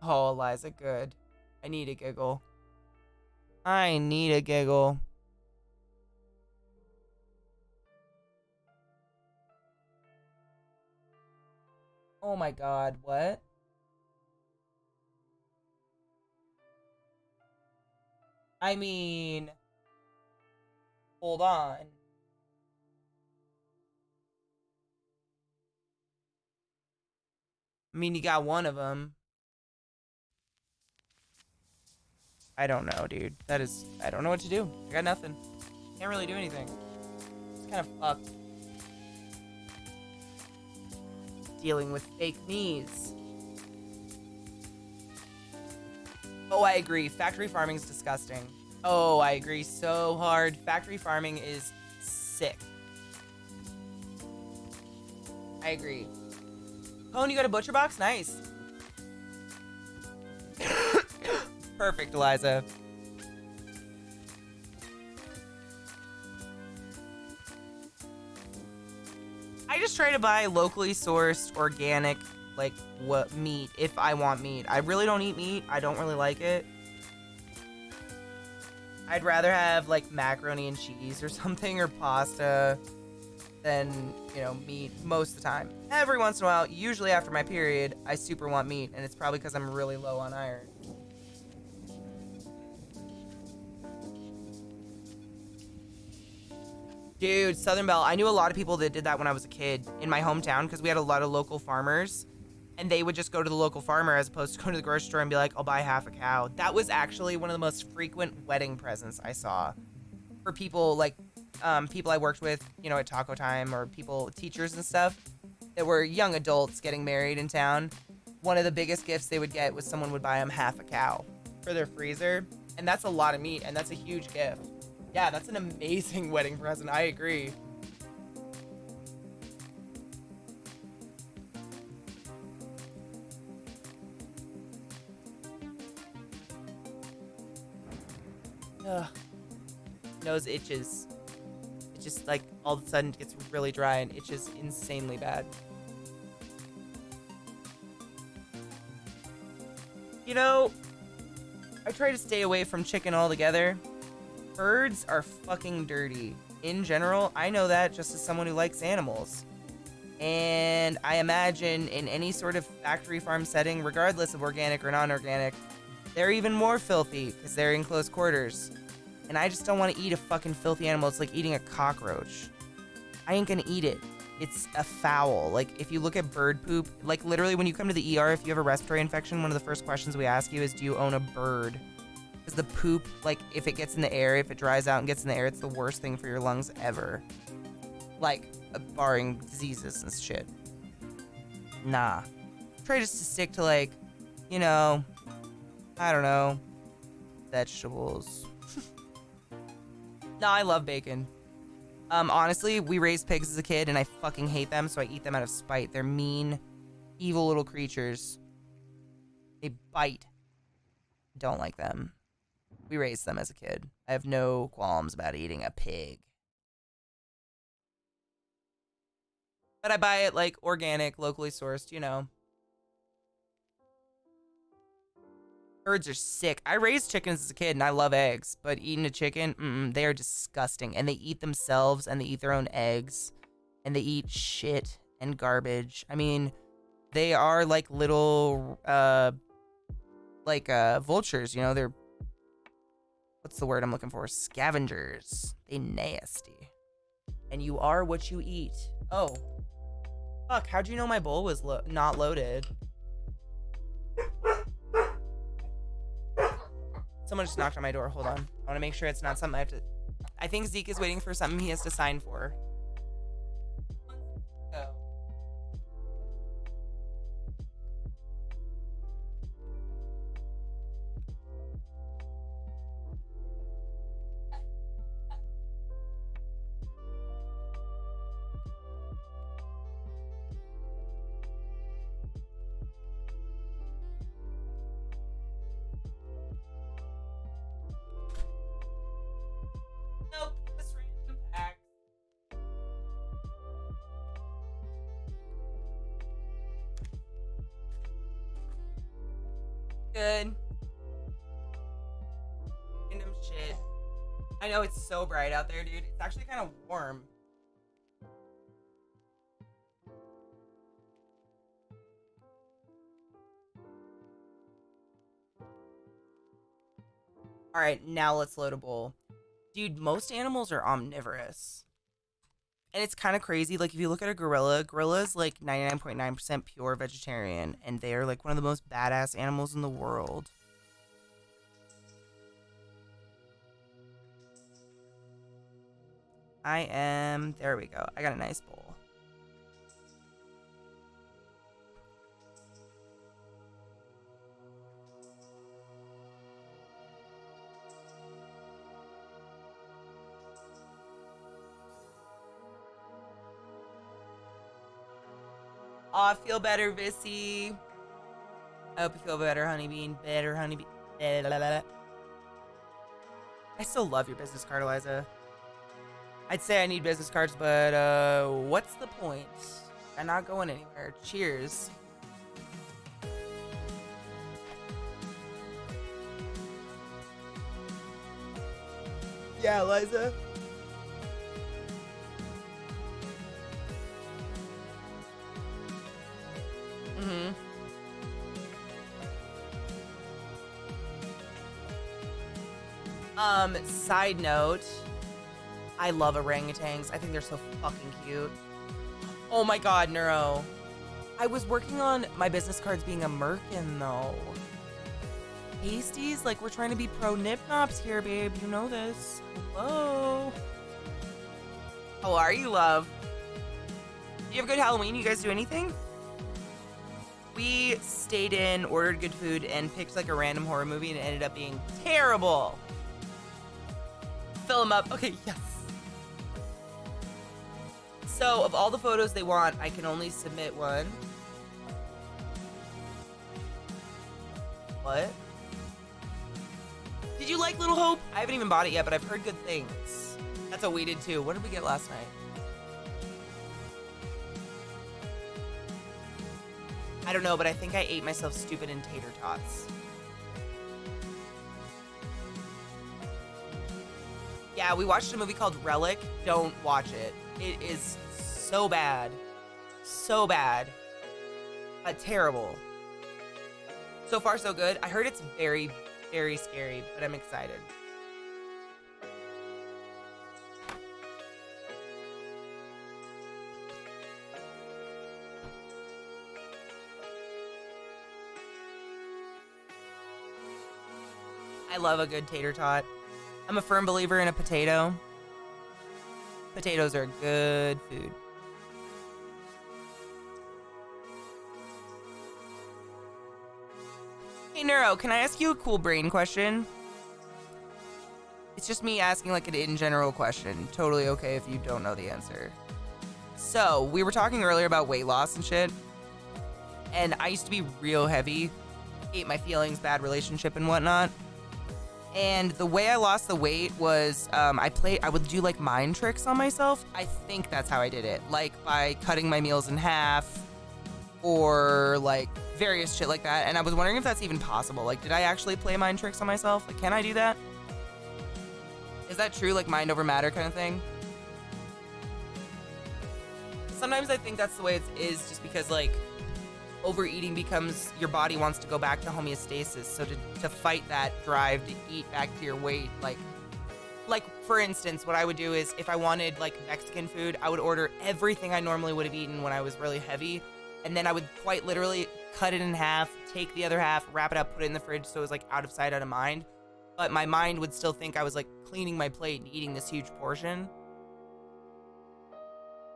Oh, Eliza, good. I need a giggle. I need a giggle. Oh my god, what? I mean, hold on. I mean, you got one of them. I don't know, dude. I don't know what to do. I got nothing. Can't really do anything. It's kind of fucked. Dealing with fake knees. Oh, I agree. Factory farming is disgusting. Oh, I agree so hard. Factory farming is sick. I agree. Cone, you got a butcher box? Nice. Perfect, Eliza. I just try to buy locally sourced, organic, like, what meat if I want meat. I really don't eat meat. I don't really like it. I'd rather have, like, macaroni and cheese or something, or pasta, than, you know, meat most of the time. Every once in a while, usually after my period, I super want meat, and it's probably because I'm really low on iron. Dude, Southern Belle, I knew a lot of people that did that when I was a kid in my hometown because we had a lot of local farmers, and they would just go to the local farmer as opposed to going to the grocery store and be like, I'll buy half a cow. That was actually one of the most frequent wedding presents I saw for people like people I worked with, you know, at Taco Time, or people, teachers and stuff that were young adults getting married in town. One of the biggest gifts they would get was someone would buy them half a cow for their freezer, and that's a lot of meat, and that's a huge gift. Yeah, that's an amazing wedding present. I agree. Ugh. Nose itches. It just like all of a sudden gets really dry and itches insanely bad. You know, I try to stay away from chicken altogether. Birds are fucking dirty. In general, I know that just as someone who likes animals. And I imagine in any sort of factory farm setting, regardless of organic or non-organic, they're even more filthy because they're in close quarters. And I just don't want to eat a fucking filthy animal. It's like eating a cockroach. I ain't gonna eat it. It's a foul. Like, if you look at bird poop, like literally when you come to the ER, if you have a respiratory infection, one of the first questions we ask you is, do you own a bird? Because the poop, like, if it gets in the air, if it dries out and gets in the air, it's the worst thing for your lungs ever. Like, barring diseases and shit. Nah. Try just to stick to, like, you know, I don't know, vegetables. No, I love bacon. Honestly, we raised pigs as a kid, and I fucking hate them, so I eat them out of spite. They're mean, evil little creatures. They bite. Don't like them. We raised them as a kid. I have no qualms about eating a pig. But I buy it, like, organic, locally sourced, you know. Birds are sick. I raised chickens as a kid, and I love eggs. But eating a chicken, they are disgusting. And they eat themselves, and they eat their own eggs. And they eat shit and garbage. I mean, they are like little, vultures, you know? They're, what's the word I'm looking for? Scavengers. They nasty. And you are what you eat. Oh. Fuck, how'd you know my bowl was not loaded? Someone just knocked on my door. Hold on. I want to make sure it's not something I have to... I think Zeke is waiting for something he has to sign for. Oh. Nope, just random pack. Good. Random shit. I know it's so bright out there, dude. It's actually kind of warm. All right, now let's load a bowl. Dude, most animals are omnivorous. And it's kind of crazy. Like, if you look at a gorilla, gorilla's like 99.9% pure vegetarian. And they are like one of the most badass animals in the world. There we go. I got a nice bowl. Aw, I feel better, Vissy. I hope you feel better, Honeybean. Better, Honeybean. I still love your business card, Eliza. I'd say I need business cards, but what's the point? I'm not going anywhere. Cheers. Yeah, Eliza. Mm-hmm. Side note, I love orangutans. I think they're so fucking cute. Oh my god, Neuro. I was working on my business cards being a merkin, though. Pasties? Like, we're trying to be pro nip-nops here, babe. You know this. Hello? How are you, love? You have a good Halloween? You guys do anything? We stayed in, ordered good food, and picked like a random horror movie, and it ended up being terrible. Fill them up. Okay, yes. So, of all the photos they want, I can only submit one. What? Did you like Little Hope? I haven't even bought it yet, but I've heard good things. That's what we did too. What did we get last night? I don't know, but I think I ate myself stupid in tater tots. Yeah, we watched a movie called Relic. Don't watch it. It is so bad. So bad. Terrible. So far, so good. I heard it's very, very scary, but I'm excited. I love a good tater tot. I'm a firm believer in a potato. Potatoes are good food. Hey, Neuro, can I ask you a cool brain question? It's just me asking like an in general question. Totally okay if you don't know the answer. So, we were talking earlier about weight loss and shit. And I used to be real heavy. Ate my feelings, bad relationship and whatnot. And the way I lost the weight was I would do like mind tricks on myself. I think that's how I did it. Like by cutting my meals in half or like various shit like that. And I was wondering if that's even possible. Like, did I actually play mind tricks on myself? Like, can I do that? Is that true? Like mind over matter kind of thing? Sometimes I think that's the way it is just because like overeating becomes your body wants to go back to homeostasis. So to fight that drive to eat back to your weight, like for instance, what I would do is if I wanted like Mexican food, I would order everything I normally would have eaten when I was really heavy. And then I would quite literally cut it in half, take the other half, wrap it up, put it in the fridge so it was like out of sight, out of mind. But my mind would still think I was like cleaning my plate and eating this huge portion.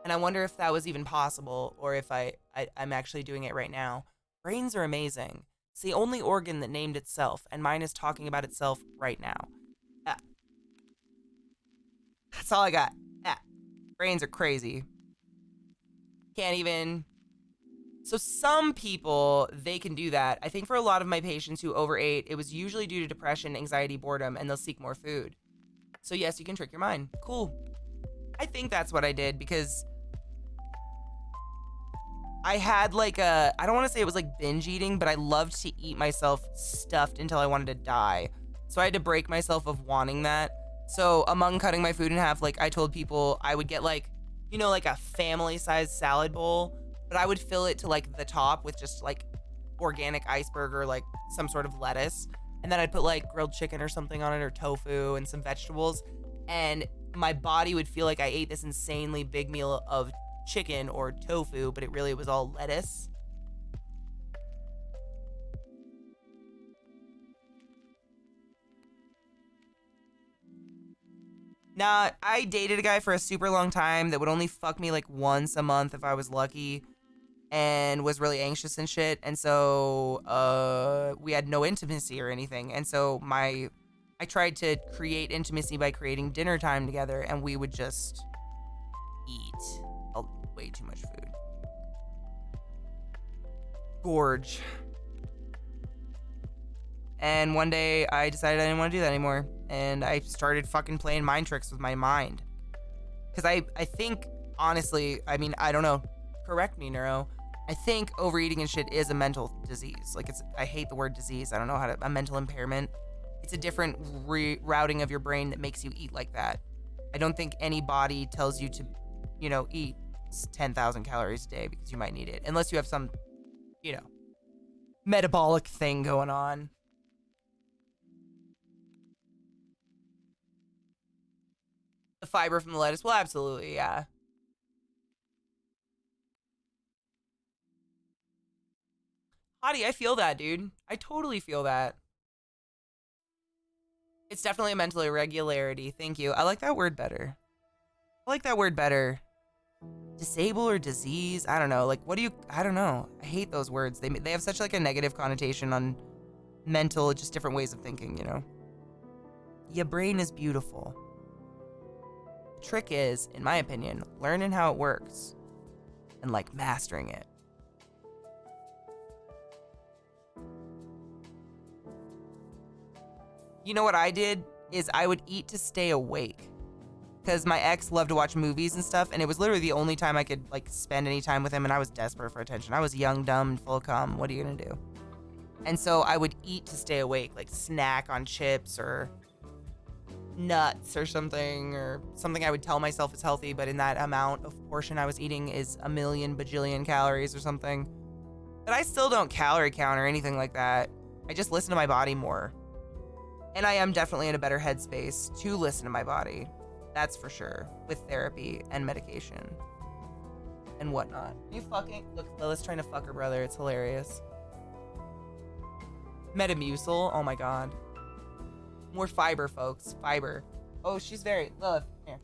And I wonder if that was even possible or if I'm actually doing it right now. Brains are amazing. It's the only organ that named itself, and mine is talking about itself right now. That's all I got. Brains are crazy. Can't even... So some people, they can do that. I think for a lot of my patients who overate, it was usually due to depression, anxiety, boredom, and they'll seek more food. So yes, you can trick your mind. Cool. I think that's what I did because I had like a, I don't want to say it was like binge eating, but I loved to eat myself stuffed until I wanted to die. So I had to break myself of wanting that. So among cutting my food in half, like I told people I would get like, you know, like a family sized salad bowl, but I would fill it to like the top with just like organic iceberg or like some sort of lettuce. And then I'd put like grilled chicken or something on it or tofu and some vegetables. And my body would feel like I ate this insanely big meal of chicken or tofu, but it really was all lettuce. Nah, I dated a guy for a super long time that would only fuck me like once a month if I was lucky and was really anxious and shit. And so we had no intimacy or anything. And so I tried to create intimacy by creating dinner time together, and we would just eat way too much food. Gorge. And one day I decided I didn't want to do that anymore. And I started fucking playing mind tricks with my mind. Because I think, honestly, I mean, I don't know. Correct me, Neuro. I think overeating and shit is a mental disease. Like, I hate the word disease. I don't know a mental impairment. It's a different routing of your brain that makes you eat like that. I don't think any body tells you to, you know, eat 10,000 calories a day because you might need it. Unless you have some, you know, metabolic thing going on. The fiber from the lettuce. Well, absolutely, yeah. Hottie, I feel that, dude. I totally feel that. It's definitely a mental irregularity. Thank you. I like that word better. I like that word better. Disable or disease? I don't know. Like, what do you... I don't know. I hate those words. They have such, like, a negative connotation on mental, just different ways of thinking, you know? Your brain is beautiful. The trick is, in my opinion, learning how it works and, like, mastering it. You know what I did? Is I would eat to stay awake. Because my ex loved to watch movies and stuff, and it was literally the only time I could, like, spend any time with him, and I was desperate for attention. I was young, dumb, and full of cum. What are you gonna do? And so I would eat to stay awake, like snack on chips or nuts or something I would tell myself is healthy, but in that amount of portion I was eating is a million bajillion calories or something. But I still don't calorie count or anything like that. I just listen to my body more. And I am definitely in a better headspace to listen to my body. That's for sure. With therapy and medication. And whatnot. You fucking... Look, Lilith's trying to fuck her brother. It's hilarious. Metamucil. Oh my god. More fiber, folks. Fiber. Oh, she's very... Lilith, here.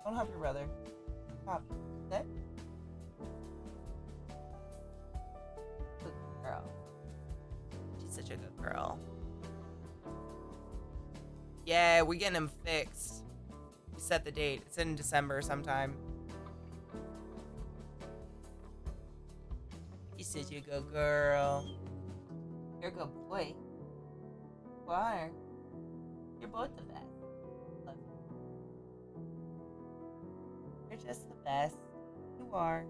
Don't help your brother. Stop. Sit. Good girl. She's such a good girl. Yeah, we're getting him fixed. We set the date. It's in December sometime. You're such a good girl. You're a good boy. You are. You're both the best. Love you. You're just the best. You are.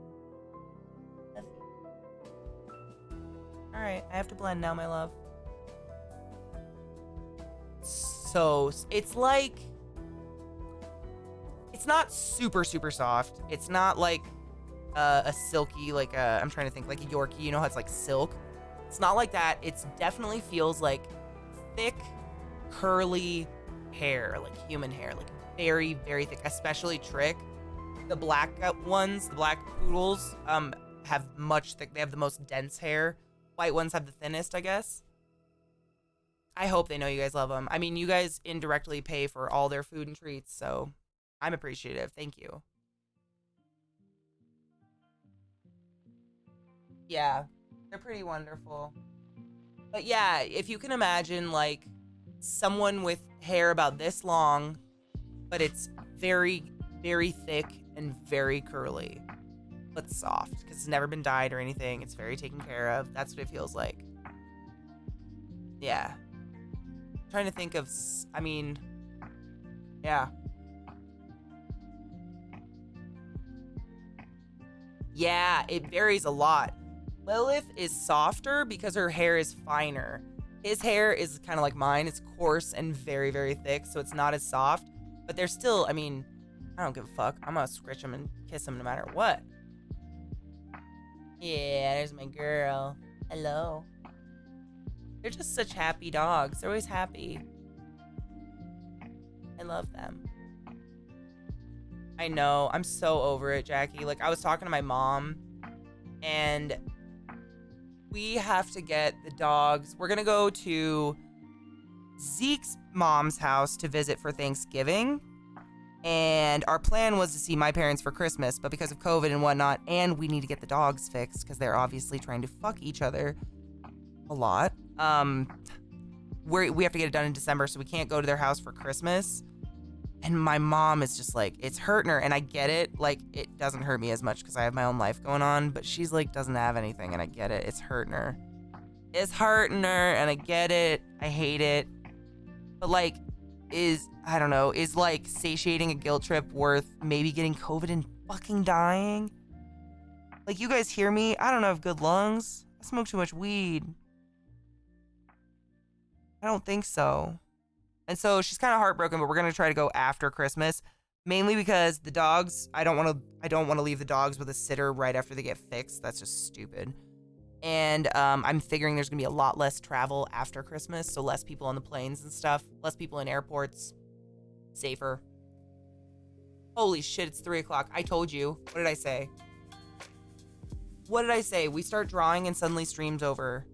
Love you. Alright, I have to blend now, my love. So it's like, it's not super soft. It's not like a silky, like I'm trying to think, like a Yorkie, you know how it's like silk. It's not like that. It's definitely feels like thick, curly hair, like human hair, like very thick, especially Trick. The black ones, the black poodles, have they have the most dense hair. White ones have the thinnest, I guess. I hope they know you guys love them. I mean, you guys indirectly pay for all their food and treats, so I'm appreciative. Thank you. Yeah, they're pretty wonderful. But yeah, if you can imagine, like, someone with hair about this long, but it's very thick and very curly, but soft, because it's never been dyed or anything. It's very taken care of. That's what it feels like. Yeah. Trying to think of, I mean, yeah. Yeah, it varies a lot. Lilith is softer because her hair is finer. His hair is kind of like mine. It's coarse and very, very thick, so it's not as soft. But they're still, I mean, I don't give a fuck. I'm gonna scritch him and kiss him no matter what. Yeah, there's my girl. Hello. They're just such happy dogs. They're always happy. I love them. I know. I'm so over it, Jackie. Like, I was talking to my mom, and we have to get the dogs. We're gonna go to Zeke's mom's house to visit for Thanksgiving. And our plan was to see my parents for Christmas, but because of COVID and whatnot, and we need to get the dogs fixed because they're obviously trying to fuck each other a lot. We have to get it done in December, so we can't go to their house for Christmas. And my mom is just like, it's hurting her, and I get it. Like, it doesn't hurt me as much because I have my own life going on, but she's like, doesn't have anything, and I get it. It's hurting her. It's hurting her, and I get it. I hate it. But like, I don't know, is like satiating a guilt trip worth maybe getting COVID and fucking dying? Like, you guys hear me? I don't have good lungs. I smoke too much weed. I don't think so. And so she's kind of heartbroken, but we're going to try to go after Christmas, mainly because the dogs, I don't want to leave the dogs with a sitter right after they get fixed. That's just stupid. And I'm figuring there's going to be a lot less travel after Christmas, so less people on the planes and stuff, less people in airports, safer. Holy shit, it's 3 o'clock. I told you. What did I say? What did I say? We start drawing and suddenly stream's over.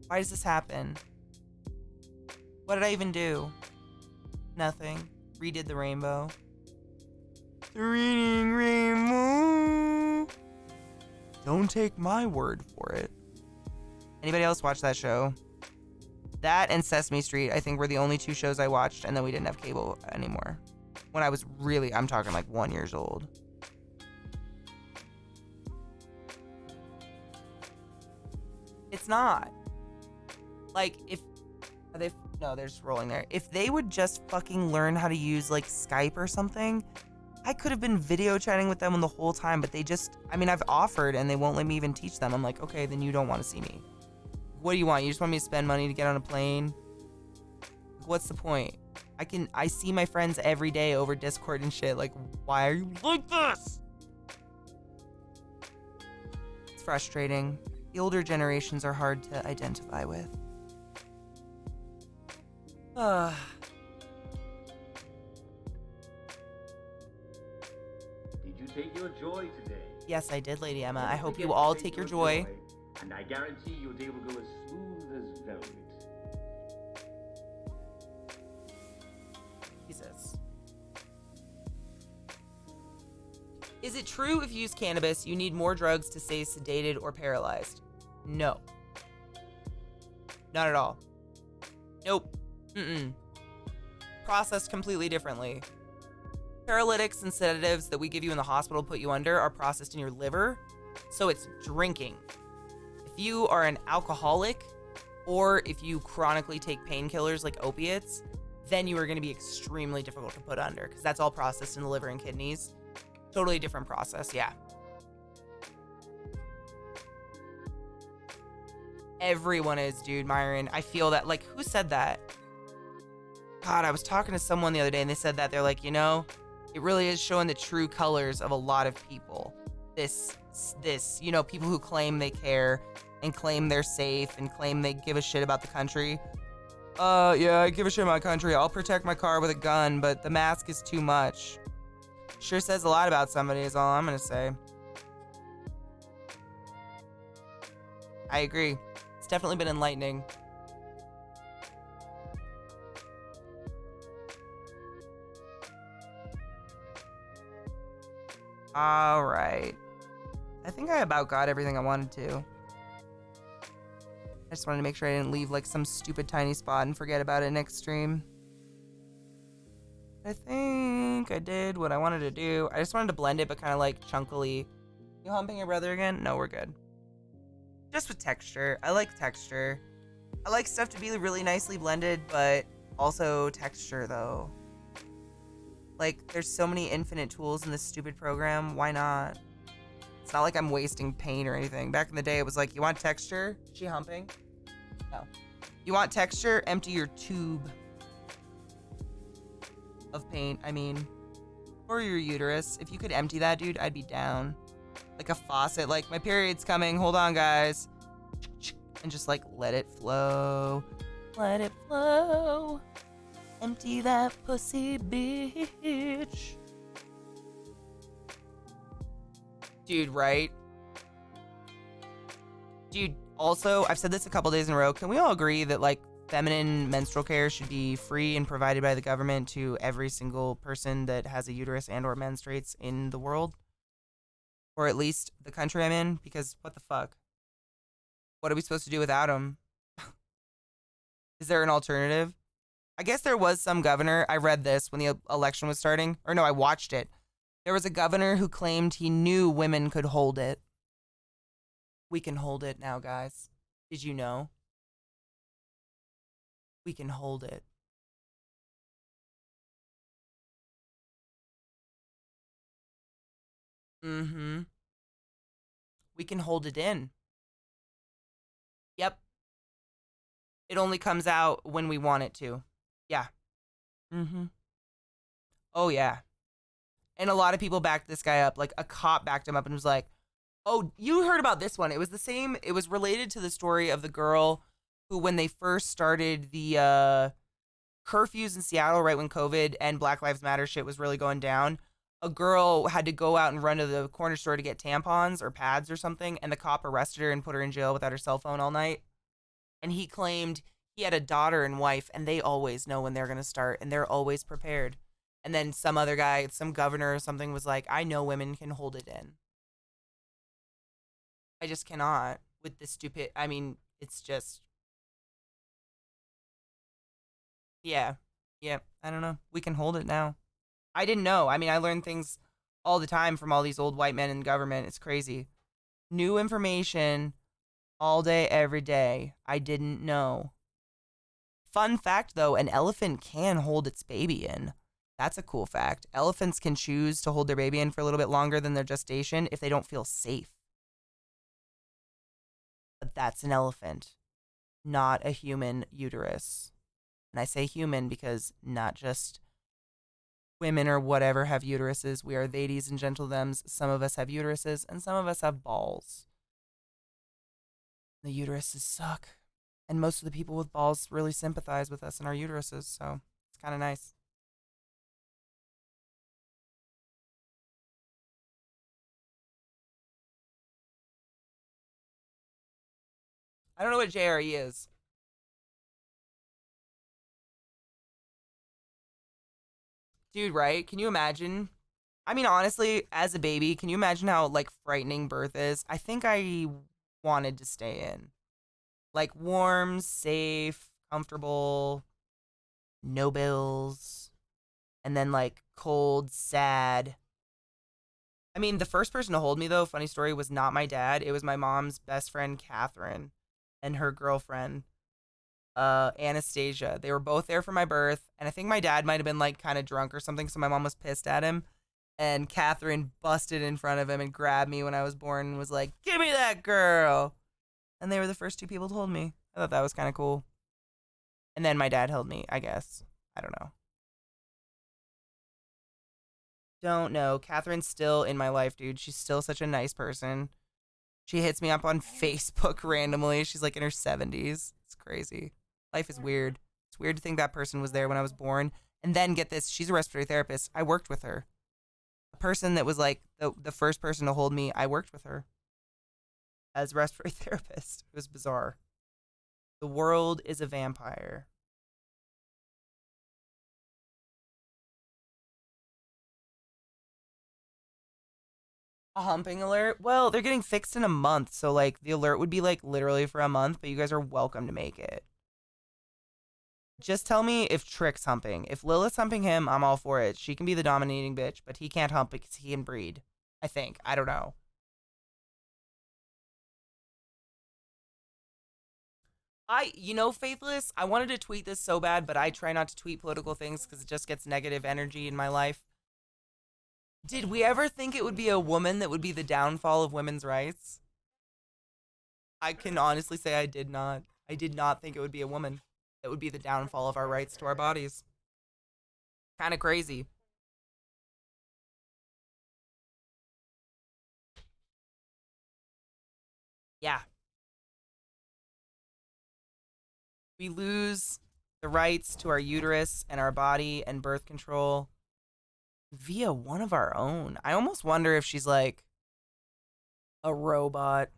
Why does this happen? What did I even do? Nothing. Redid the rainbow. The reading rainbow. Don't take my word for it. Anybody else watch that show? That and Sesame Street, I think, were the only two shows I watched, and then we didn't have cable anymore. When I was really, I'm talking like 1 year old. It's not. Like, they're just rolling there. If they would just fucking learn how to use like Skype or something, I could have been video chatting with them the whole time, but they just, I mean, I've offered and they won't let me even teach them. I'm like, okay, then you don't want to see me. What do you want? You just want me to spend money to get on a plane? What's the point? I see my friends every day over Discord and shit. Like, why are you like this? It's frustrating. The older generations are hard to identify with. Did you take your joy today? Yes, I did, Lady Emma. I hope you all take your joy. And I guarantee your day will go as smooth as velvet. Jesus. Is it true if you use cannabis, you need more drugs to stay sedated or paralyzed? No. Not at all. Nope. Processed completely differently. Paralytics and sedatives that we give you in the hospital put you under are processed in your liver, so it's drinking. If you are an alcoholic, or if you chronically take painkillers like opiates, then you are going to be extremely difficult to put under, because that's all processed in the liver and kidneys. Totally different process, yeah. Everyone is, dude, Myron. I feel that. Like, who said that? God, I was talking to someone the other day and they said that. They're like, you know, it really is showing the true colors of a lot of people. This, you know, people who claim they care and claim they're safe and claim they give a shit about the country. Yeah, I give a shit about my country. I'll protect my car with a gun, but the mask is too much. Sure says a lot about somebody is all I'm gonna say. I agree. It's definitely been enlightening. All right. I think I about got everything I wanted to. I just wanted to make sure I didn't leave like some stupid tiny spot and forget about it next stream. I think I did what I wanted to do. I just wanted to blend it, but kind of like chunkily. You humping your brother again? No, we're good. Just with texture. I like texture. I like stuff to be really nicely blended, but also texture though. Like, there's so many infinite tools in this stupid program. Why not? It's not like I'm wasting paint or anything. Back in the day, it was like, you want texture? Is she humping? No. You want texture? Empty your tube of paint, I mean. Or your uterus. If you could empty that, dude, I'd be down. Like a faucet. Like, my period's coming. Hold on, guys. And just, like, let it flow. Let it flow. Empty that pussy, bitch. Dude, right? Dude, also, I've said this a couple days in a row. Can we all agree that, like, feminine menstrual care should be free and provided by the government to every single person that has a uterus and or menstruates in the world? Or at least the country I'm in? Because what the fuck? What are we supposed to do without them? Is there an alternative? I guess there was some governor. I read this when the election was starting. Or no, I watched it. There was a governor who claimed he knew women could hold it. We can hold it now, guys. Did you know? We can hold it. Mm-hmm. We can hold it in. Yep. It only comes out when we want it to. Yeah. Mm-hmm. Oh, yeah. And a lot of people backed this guy up. Like, a cop backed him up and was like, oh, you heard about this one. It was the same. It was related to the story of the girl who, when they first started the curfews in Seattle, right when COVID and Black Lives Matter shit was really going down, a girl had to go out and run to the corner store to get tampons or pads or something, and the cop arrested her and put her in jail without her cell phone all night. And he claimed he had a daughter and wife, and they always know when they're going to start, and they're always prepared. And then some other guy, some governor or something was like, I know women can hold it in. I just cannot with this stupid, I mean, it's just, yeah, I don't know. We can hold it now. I didn't know. I mean, I learn things all the time from all these old white men in government. It's crazy. New information all day, every day. I didn't know. Fun fact, though, an elephant can hold its baby in. That's a cool fact. Elephants can choose to hold their baby in for a little bit longer than their gestation if they don't feel safe. But that's an elephant, not a human uterus. And I say human because not just women or whatever have uteruses. We are ladies and gentlethems. Some of us have uteruses and some of us have balls. The uteruses suck. And most of the people with balls really sympathize with us and our uteruses, so it's kind of nice. I don't know what JRE is. Dude, right? Can you imagine? I mean, honestly, as a baby, can you imagine how, like, frightening birth is? I think I wanted to stay in. Like, warm, safe, comfortable, no bills, and then, like, cold, sad. I mean, the first person to hold me, though, funny story, was not my dad. It was my mom's best friend, Catherine, and her girlfriend, Anastasia. They were both there for my birth, and I think my dad might have been, like, kind of drunk or something, so my mom was pissed at him. And Catherine busted in front of him and grabbed me when I was born and was like, give me that girl. And they were the first two people to hold me. I thought that was kind of cool. And then my dad held me, I guess. I don't know. Don't know. Catherine's still in my life, dude. She's still such a nice person. She hits me up on Facebook randomly. She's like in her 70s. It's crazy. Life is weird. It's weird to think that person was there when I was born. And then get this, she's a respiratory therapist. I worked with her. A person that was like the first person to hold me, I worked with her as a respiratory therapist. It was bizarre. The world is a vampire. A humping alert? Well, they're getting fixed in a month, so like the alert would be like literally for a month, but you guys are welcome to make it. Just tell me if Trick's humping. If Lilith's humping him, I'm all for it. She can be the dominating bitch, but he can't hump because he can breed. I think. I don't know. Faithless, I wanted to tweet this so bad, but I try not to tweet political things because it just gets negative energy in my life. Did we ever think it would be a woman that would be the downfall of women's rights? I can honestly say I did not. I did not think it would be a woman that would be the downfall of our rights to our bodies. Kind of crazy. Yeah. We lose the rights to our uterus and our body and birth control via one of our own. I almost wonder if she's like a robot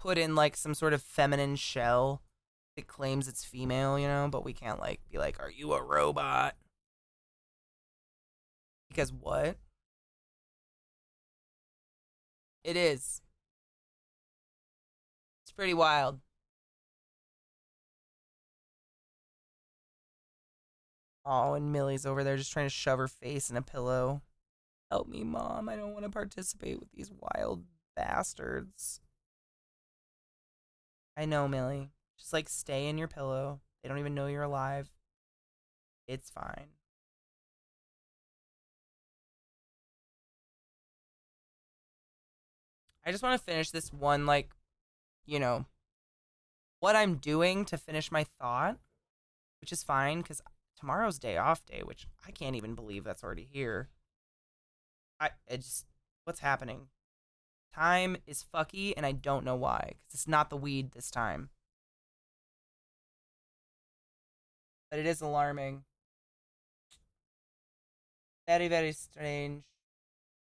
put in like some sort of feminine shell that claims it's female, you know, but we can't like be like, "Are you a robot?" Because what? It is. It's pretty wild. Oh, and Millie's over there just trying to shove her face in a pillow. Help me, Mom. I don't want to participate with these wild bastards. I know, Millie. Just like stay in your pillow. They don't even know you're alive. It's fine. I just want to finish this one, like, you know, what I'm doing to finish my thought, which is fine because tomorrow's day off day, which I can't even believe that's already here. It just, what's happening? Time is fucky and I don't know why because it's not the weed this time. But it is alarming. Very, very strange.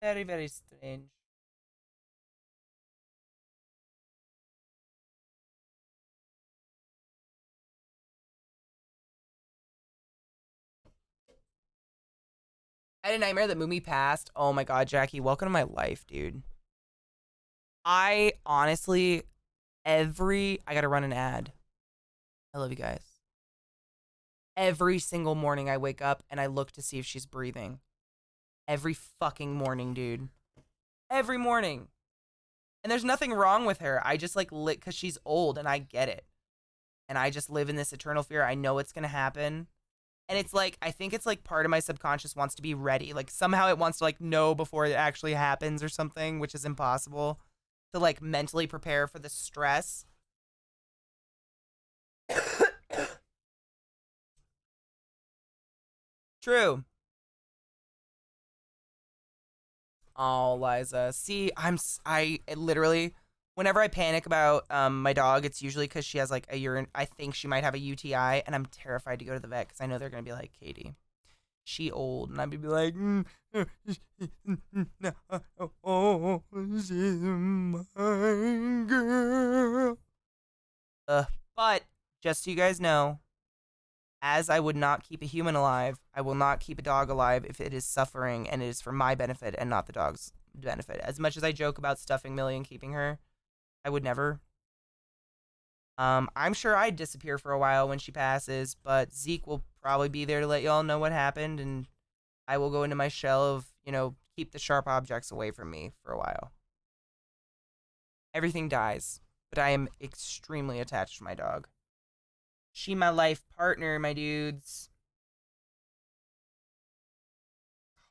Very, very strange. I had a nightmare that Moomy passed. Oh my god, Jackie, welcome to my life, dude. I honestly, I gotta run an ad. I love you guys. Every single morning I wake up and I look to see if she's breathing. Every fucking morning, dude. Every morning. And there's nothing wrong with her. I just like lit because she's old and I get it. And I just live in this eternal fear. I know it's gonna happen. And it's like, I think it's like part of my subconscious wants to be ready. Like somehow it wants to like know before it actually happens or something, which is impossible to like mentally prepare for the stress. True. Oh, Liza. See, I literally, whenever I panic about my dog, it's usually because she has like a urine. I think she might have a UTI, and I'm terrified to go to the vet because I know they're gonna be like, Katie, she old, and I'd be like, no, oh, she's my girl. But just so you guys know, as I would not keep a human alive, I will not keep a dog alive if it is suffering and it is for my benefit and not the dog's benefit. As much as I joke about stuffing Millie and keeping her, I would never. I'm sure I'd disappear for a while when she passes, but Zeke will probably be there to let y'all know what happened, and I will go into my shell of, keep the sharp objects away from me for a while. Everything dies, but I am extremely attached to my dog. She my life partner, my dudes.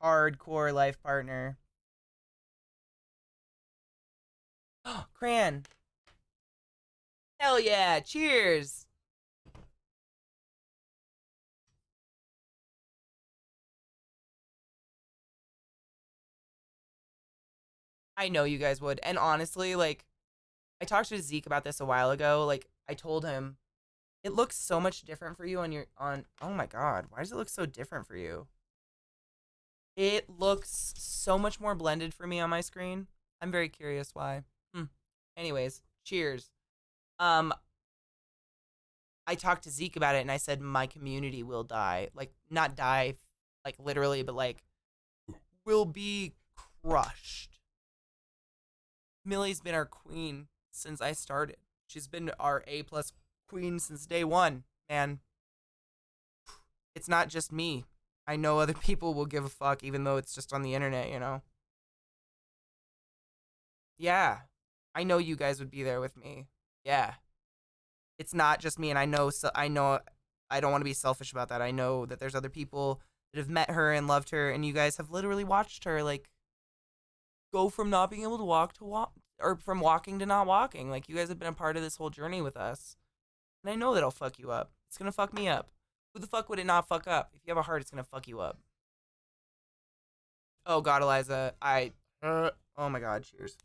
Hardcore life partner. Cran. Hell yeah. Cheers. I know you guys would. And honestly, like, I talked to Zeke about this a while ago. Like, I told him, it looks so much different for you oh my God, why does it look so different for you? It looks so much more blended for me on my screen. I'm very curious why. Anyways, cheers. Um, I talked to Zeke about it and I said, my community will die. Like, not die, like, literally, but like, will be crushed. Millie's been our queen since I started. She's been our A plus queen since day one, man. It's not just me. I know other people will give a fuck, even though it's just on the internet, you know? Yeah. I know you guys would be there with me. Yeah. It's not just me, and I know I don't want to be selfish about that. I know that there's other people that have met her and loved her, and you guys have literally watched her, like, go from not being able to walk to walk, or from walking to not walking. Like, you guys have been a part of this whole journey with us. And I know that'll fuck you up. It's gonna fuck me up. Who the fuck would it not fuck up? If you have a heart, it's gonna fuck you up. Oh god, Eliza. Oh my god, cheers.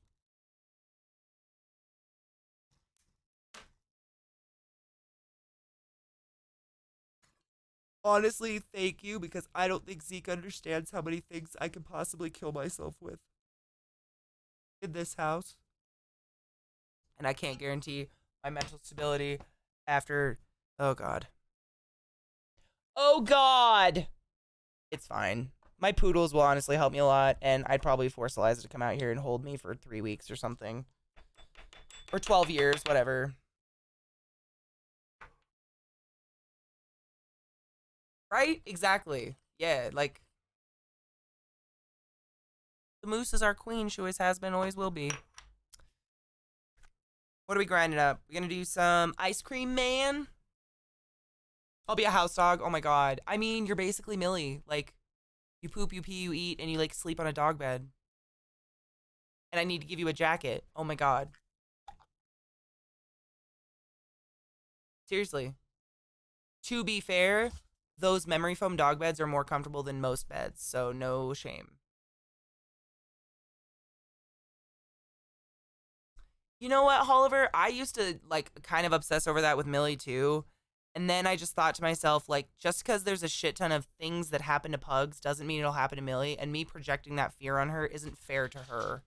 Honestly, thank you, because I don't think Zeke understands how many things I could possibly kill myself with in this house. And I can't guarantee my mental stability after. Oh god. Oh god! It's fine. My poodles will honestly help me a lot, and I'd probably force Eliza to come out here and hold me for 3 weeks or something. Or 12 years, whatever. Right? Exactly. Yeah, like, the moose is our queen. She always has been, always will be. What are we grinding up? We gonna do some ice cream man? I'll be a house dog. Oh my god. I mean, you're basically Millie. Like, you poop, you pee, you eat, and you, like, sleep on a dog bed. And I need to give you a jacket. Oh my god. Seriously. To be fair, those memory foam dog beds are more comfortable than most beds, so no shame. You know what, Oliver? I used to, like, kind of obsess over that with Millie, too. And then I just thought to myself, like, just because there's a shit ton of things that happen to pugs doesn't mean it'll happen to Millie. And me projecting that fear on her isn't fair to her.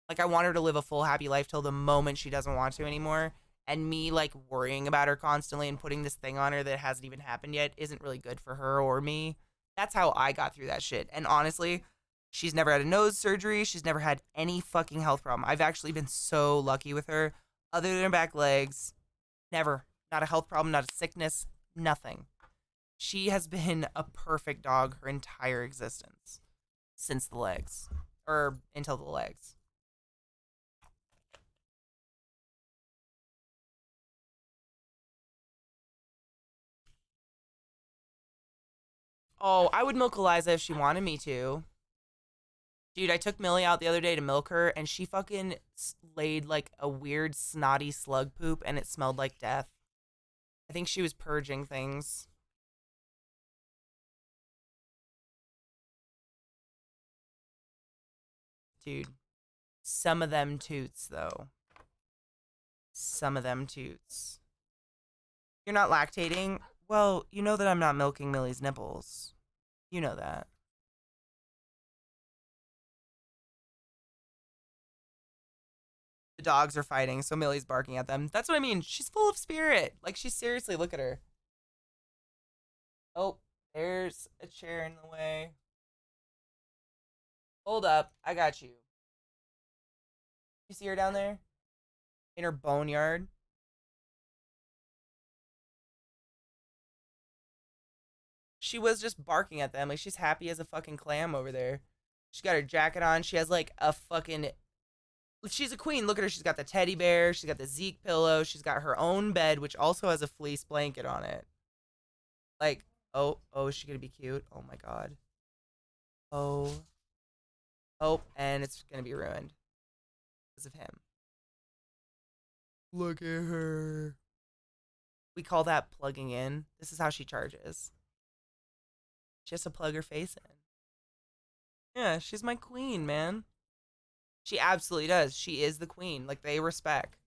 Like, I want her to live a full, happy life till the moment she doesn't want to anymore. And me, like, worrying about her constantly and putting this thing on her that hasn't even happened yet isn't really good for her or me. That's how I got through that shit. And honestly, she's never had a nose surgery. She's never had any fucking health problem. I've actually been so lucky with her. Other than her back legs, never. Not a health problem, not a sickness, nothing. She has been a perfect dog her entire existence. Since the legs. Or until the legs. Oh, I would milk Eliza if she wanted me to. Dude, I took Millie out the other day to milk her, and she fucking laid like a weird snotty slug poop, and it smelled like death. I think she was purging things. Dude, some of them toots, though. Some of them toots. You're not lactating? Well, you know that I'm not milking Millie's nipples. You know that. The dogs are fighting, so Millie's barking at them. That's what I mean. She's full of spirit. Like, she's seriously, look at her. Oh, there's a chair in the way. Hold up. I got you. You see her down there? In her boneyard? She was just barking at them. Like, she's happy as a fucking clam over there. She got her jacket on. She has, like, a fucking... She's a queen. Look at her. She's got the teddy bear. She's got the Zeke pillow. She's got her own bed, which also has a fleece blanket on it. Like, oh, is she gonna be cute? Oh my god. Oh. Oh, and it's gonna be ruined. Because of him. Look at her. We call that plugging in. This is how she charges. She has to plug her face in. Yeah, she's my queen, man. She absolutely does. She is the queen. Like, they respect.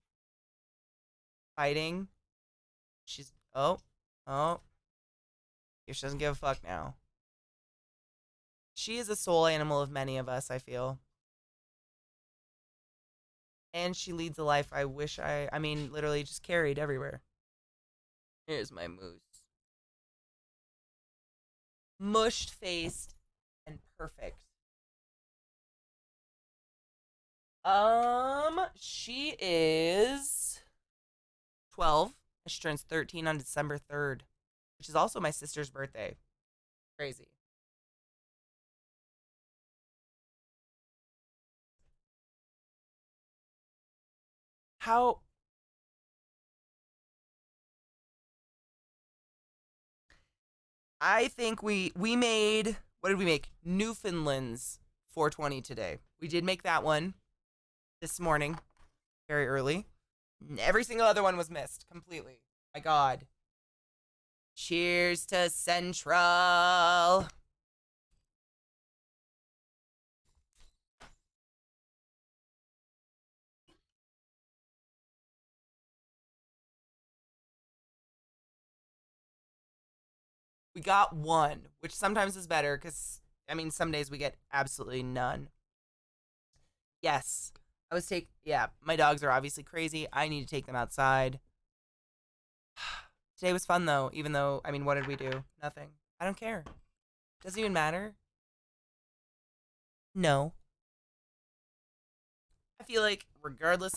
Fighting. She's... Oh. Oh. She doesn't give a fuck now. She is a soul animal of many of us, I feel. And she leads a life I wish I mean, literally just carried everywhere. Here's my moose. Mushed faced and perfect. She is 12. She turns 13 on December 3rd, which is also my sister's birthday. Crazy. How I think we made, what did we make? Newfoundlands 420 today. We did make that one this morning, very early. Every single other one was missed completely. My God. Cheers to Central. We got one, which sometimes is better because, I mean, some days we get absolutely none. Yes. Yeah, my dogs are obviously crazy. I need to take them outside. Today was fun, though, even though, I mean, what did we do? Nothing. I don't care. Doesn't even matter. No. I feel like, regardless